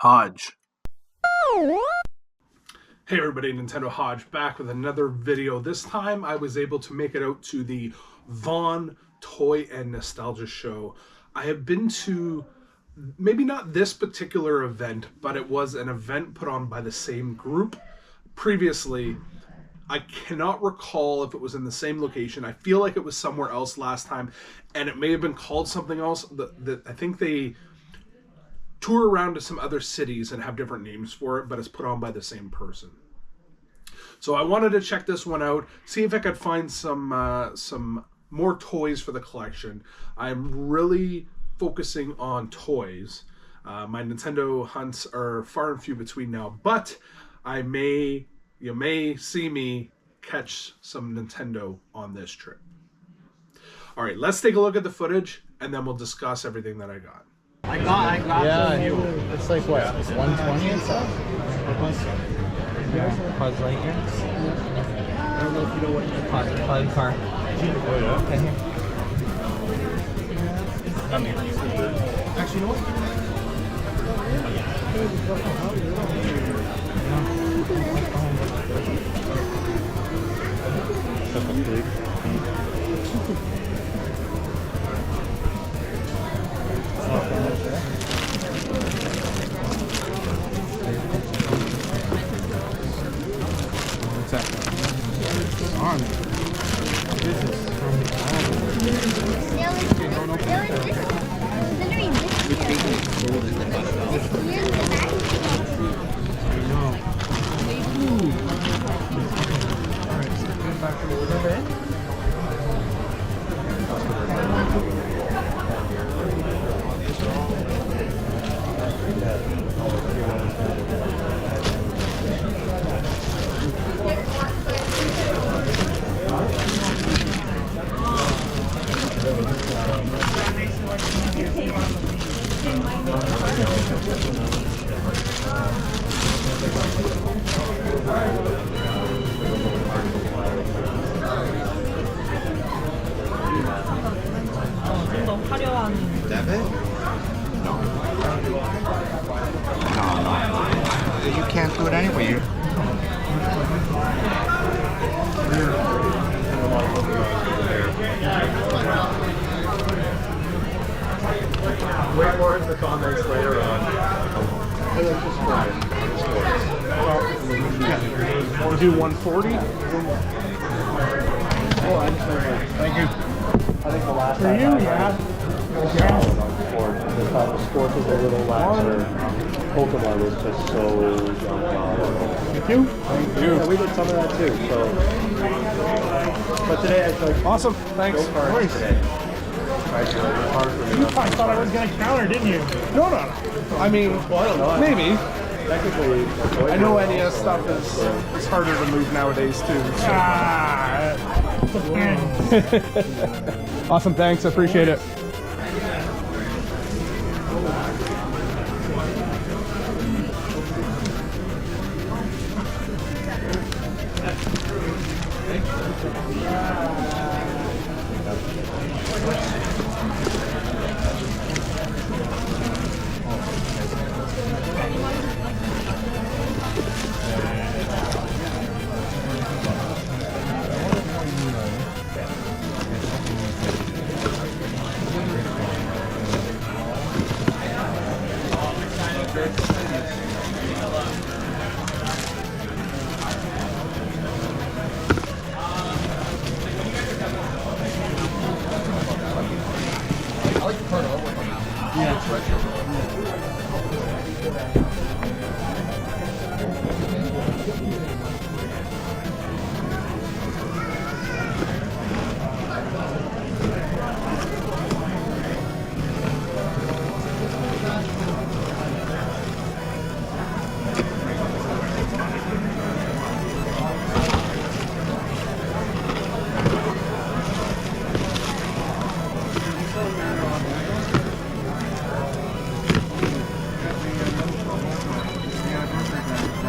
Hodge. Hey everybody, Nintendo Hodge back with another video. This time I was able to make it out to the Vaughan Toy and Nostalgia Show. I have been to, maybe not this particular event, but it was an event put on by the same group previously. I cannot recall if it was in the same location. I feel like it was somewhere else last time, and it may have been called something else. I think they tour around to some other cities and have different names for it, but it's put on by the same person. So I wanted to check this one out, see if I could find some more toys for the collection. I'm really focusing on toys. My Nintendo hunts are far and few between now, but you may see me catch some Nintendo on this trip. All right, let's take a look at the footage, and then we'll discuss everything that I got. I got yeah, it's like what, 120 and stuff? Yeah, Buzz Lightyear. I don't know if you know what Buzz car. Oh yeah. Okay, here. Actually, you know you can't do it anyway. Wait more in the comments later on. Want to do 140? Oh, I'm sorry. Thank you. I think the last For you, yeah. the sport was a little laxer. Pokemon was just so Thank you. Thank you. Yeah, we did some of that too. So, but today I like Awesome. Thanks. go cards today. Right, so it was hard for me. You probably thought I was going to counter, didn't you? No. I mean, Well, I don't know. maybe. Technically, I know NES stuff is harder to move nowadays too. So. Awesome. Thanks. I appreciate it.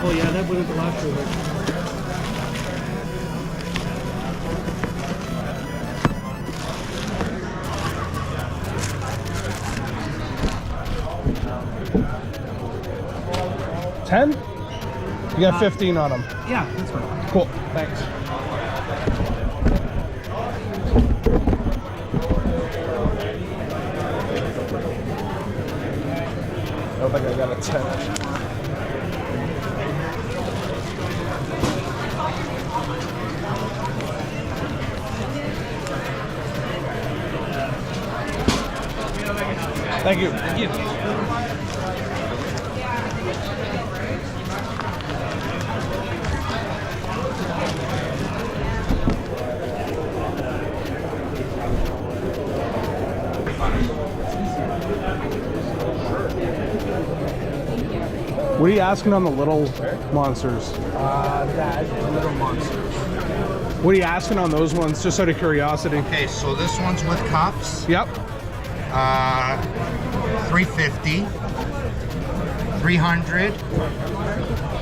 Oh yeah, that wouldn't go after it. 10? You got 15 on them. Yeah, that's fine. Cool. Thanks. I don't think I got a 10. Thank you. Thank you. What are you asking on the little monsters? That little monster. What are you asking on those ones, just out of curiosity? Okay, so this one's with cups. Yep. 350, 300,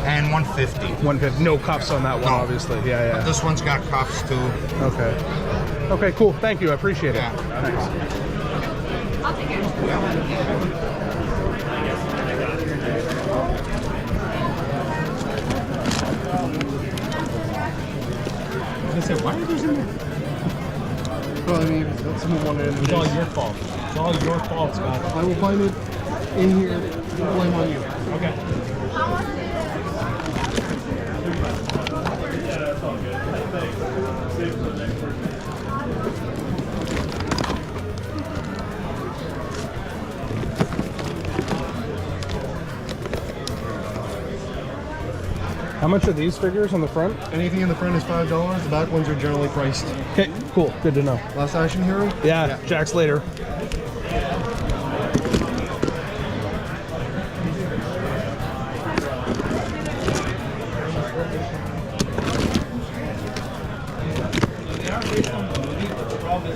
and 150. 150. No cuffs on that one, No. obviously. Yeah, yeah. This one's got cuffs too. Okay. Okay, cool. Thank you. I appreciate it. Yeah. Thanks. I said, why are those in there? Well, I mean, that's someone wanted it. It's all your fault. It's all your fault, Scott. I will find it in here. Blame on you. Okay. How much are these figures on the front? Anything in the front is $5. The back ones are generally priced. Okay, cool. Good to know. Last Action Hero? Yeah, Jack Slater.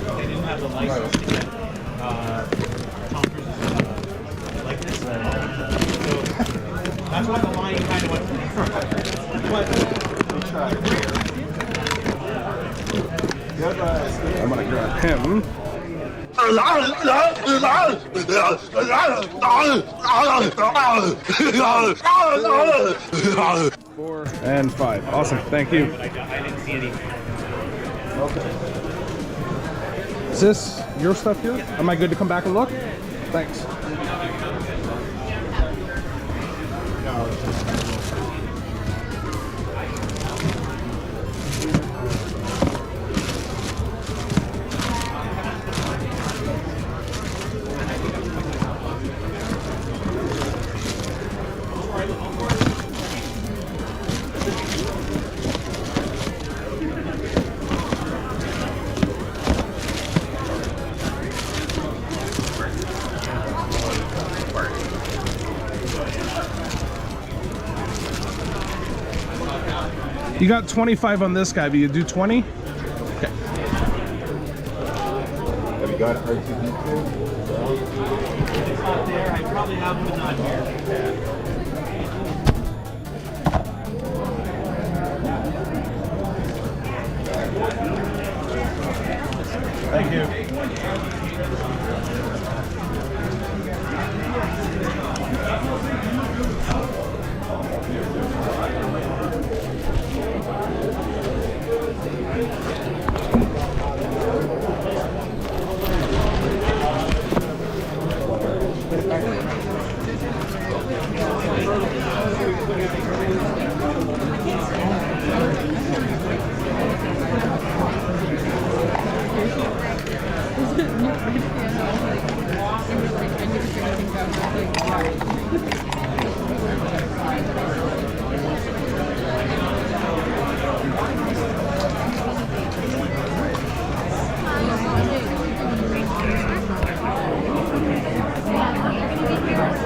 They didn't have the license to get Tom Cruise's likeness. So that's why the line kind of went. I'm gonna grab him. Four and 5. Awesome. Thank you. I didn't see any. Okay. Is this your stuff here? Am I good to come back and look? Thanks. You got 25 on this guy, but you do 20? Okay. Have you got R2D2? It's not there. I probably have them, but not here. Thank you.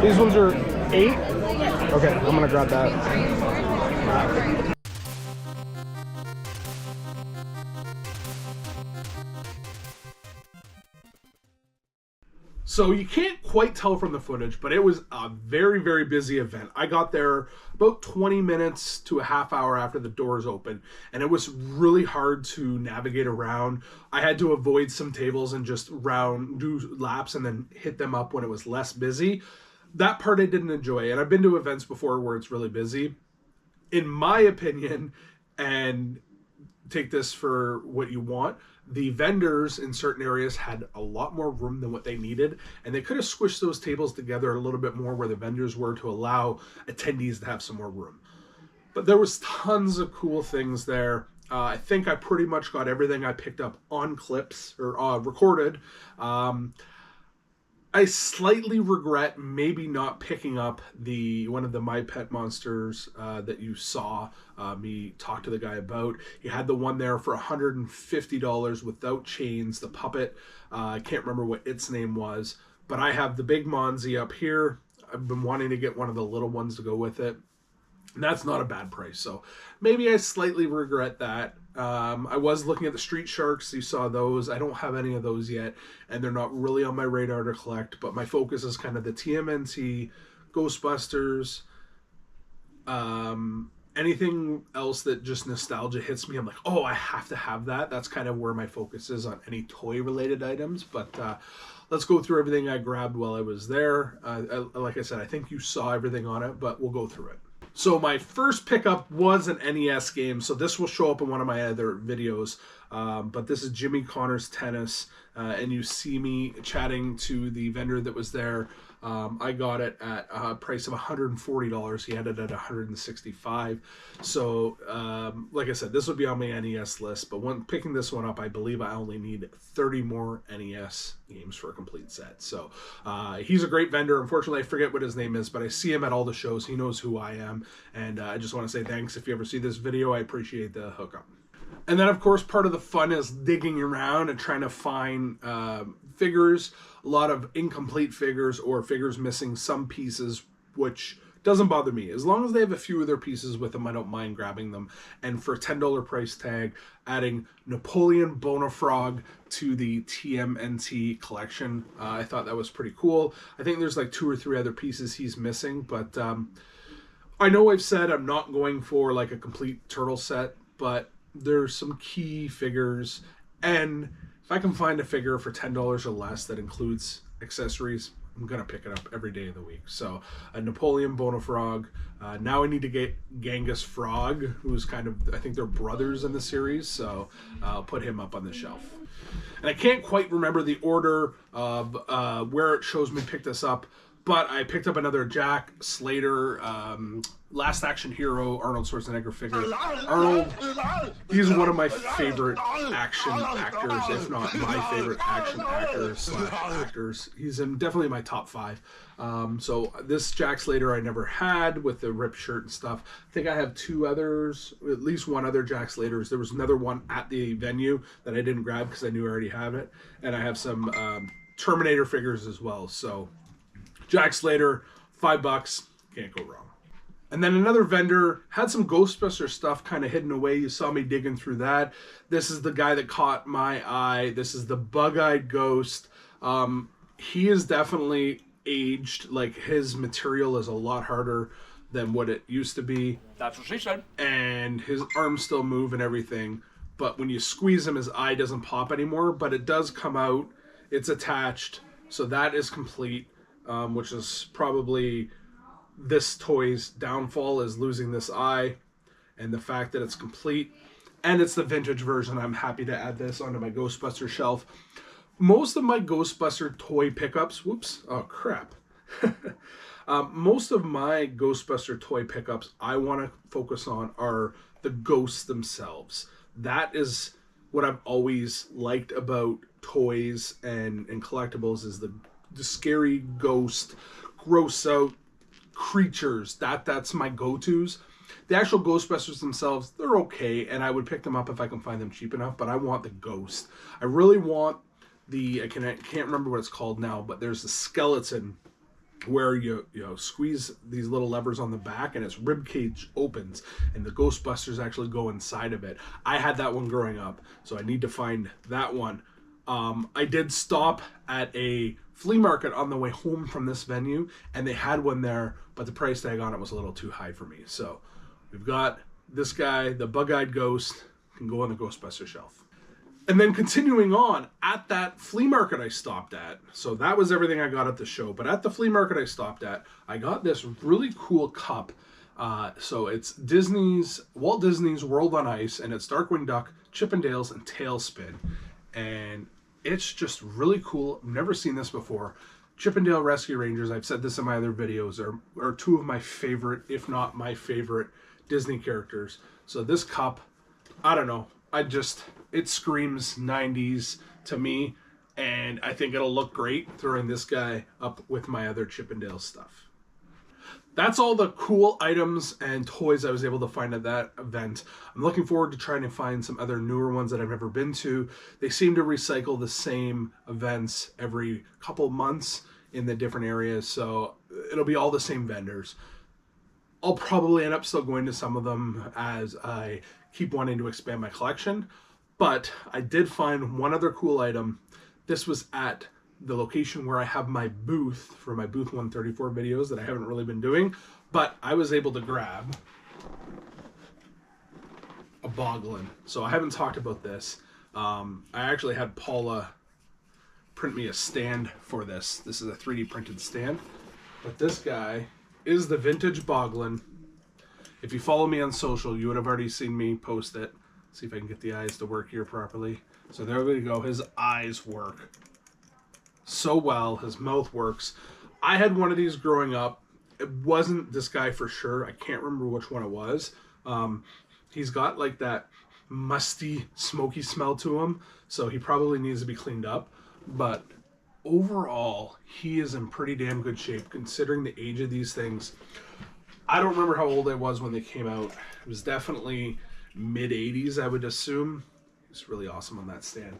These ones are 8? Okay, I'm gonna grab that. So you can't quite tell from the footage, but it was a very, very busy event. I got there about 20 minutes to a half hour after the doors opened, and it was really hard to navigate around. I had to avoid some tables and just do laps and then hit them up when it was less busy. that part I didn't enjoy. And I've been to events before where it's really busy. In my opinion, and take this for what you want, the vendors in certain areas had a lot more room than what they needed, and they could have squished those tables together a little bit more where the vendors were to allow attendees to have some more room. But there was tons of cool things there. I think I pretty much got everything I picked up on clips or recorded. I slightly regret maybe not picking up one of the My Pet Monsters that you saw me talk to the guy about. He had the one there for $150 without chains, the puppet. I can't remember what its name was, but I have the big Monzy up here. I've been wanting to get one of the little ones to go with it. And that's not a bad price, so maybe I slightly regret that. I was looking at the Street Sharks. You saw those. I don't have any of those yet, and they're not really on my radar to collect, but my focus is kind of the TMNT, Ghostbusters, anything else that just nostalgia hits me. I'm like, oh, I have to have that. That's kind of where my focus is on any toy-related items, but let's go through everything I grabbed while I was there. Like I said, I think you saw everything on it, but we'll go through it. So my first pickup was an NES game, so this will show up in one of my other videos, but this is Jimmy Connor's Tennis, and you see me chatting to the vendor that was there. I got it at a price of $140. He had it at $165. So, like I said, this would be on my NES list, but when picking this one up, I believe I only need 30 more NES games for a complete set. So, he's a great vendor. Unfortunately, I forget what his name is, but I see him at all the shows. He knows who I am, and I just want to say thanks. If you ever see this video, I appreciate the hookup. And then, of course, part of the fun is digging around and trying to find figures, a lot of incomplete figures or figures missing some pieces, which doesn't bother me. As long as they have a few of their pieces with them, I don't mind grabbing them. And for a $10 price tag, adding Napoleon Bonafrog to the TMNT collection, I thought that was pretty cool. I think there's like 2 or 3 other pieces he's missing, but I know I've said I'm not going for like a complete turtle set, but there's some key figures, and if I can find a figure for $10 or less that includes accessories, I'm gonna pick it up every day of the week. So a Napoleon Bonafrog. Now I need to get Genghis Frog, who's kind of, I think they're brothers in the series, so I'll put him up on the shelf. And I can't quite remember the order of where it shows me pick this up, but I picked up another Jack Slater, Last Action Hero, Arnold Schwarzenegger figure. Arnold, he's one of my favorite action actors, if not my favorite action actors. He's definitely my top 5. So this Jack Slater I never had with the ripped shirt and stuff. I think I have 2 others, at least one other Jack Slaters. There was another one at the venue that I didn't grab because I knew I already have it. And I have some Terminator figures as well. So Jack Slater, $5, can't go wrong. And then another vendor had some Ghostbuster stuff kind of hidden away. You saw me digging through that. This is the guy that caught my eye. This is the Bug-Eyed Ghost. He is definitely aged. Like, his material is a lot harder than what it used to be. That's what she said. And his arms still move and everything. But when you squeeze him, his eye doesn't pop anymore. But it does come out. It's attached. So that is complete, which is probably this toy's downfall, is losing this eye, and the fact that it's complete and it's the vintage version. I'm happy to add this onto my Ghostbuster shelf. Most of my Ghostbuster toy pickups, most of my Ghostbuster toy pickups I want to focus on are the ghosts themselves. That is what I've always liked about toys and collectibles, is the scary ghost, gross out creatures. That's my go-tos. The actual Ghostbusters themselves, they're okay, and I would pick them up if I can find them cheap enough, but I want the ghost. I really want I can't remember what it's called now, but there's the skeleton where you squeeze these little levers on the back and its rib cage opens and the Ghostbusters actually go inside of it. I had that one growing up, so I need to find that one. I did stop at a flea market on the way home from this venue, and they had one there, but the price tag on it was a little too high for me. So we've got this guy, the Bug-Eyed Ghost, can go on the Ghostbuster shelf. And then continuing on, at that flea market I stopped at, so that was everything I got at the show, but at the flea market I stopped at, I got this really cool cup. So it's Walt Disney's World on Ice, and it's Darkwing Duck, Chippendales, and Tailspin. And it's just really cool. I've never seen this before. Chippendale Rescue Rangers, I've said this in my other videos, are two of my favorite, if not my favorite, Disney characters. So this cup, I don't know, it screams 90s to me, and I think it'll look great throwing this guy up with my other Chippendale stuff. That's all the cool items and toys I was able to find at that event. I'm looking forward to trying to find some other newer ones that I've never been to. They seem to recycle the same events every couple months in the different areas, so it'll be all the same vendors. I'll probably end up still going to some of them as I keep wanting to expand my collection, but I did find one other cool item. This was at the location where I have my booth for my Booth 134 videos that I haven't really been doing, but I was able to grab a Boglin. So I haven't talked about this. I actually had Paula print me a stand for this. This is a 3D printed stand, but this guy is the vintage Boglin. If you follow me on social, you would have already seen me post it. See if I can get the eyes to work here properly. So there we go. His eyes work so well. His mouth works. I had one of these growing up. It wasn't this guy for sure. I can't remember which one it was. He's got like that musty, smoky smell to him, so he probably needs to be cleaned up. But overall, he is in pretty damn good shape considering the age of these things. I don't remember how old I was when they came out. It was definitely mid 80s, I would assume. It's really awesome on that stand.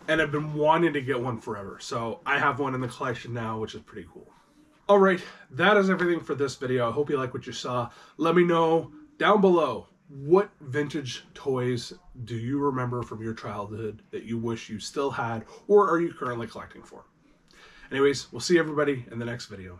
And I've been wanting to get one forever, so I have one in the collection now, which is pretty cool. All right, that is everything for this video. I hope you like what you saw. Let me know down below, what vintage toys do you remember from your childhood that you wish you still had, or are you currently collecting for? Anyways, we'll see everybody in the next video.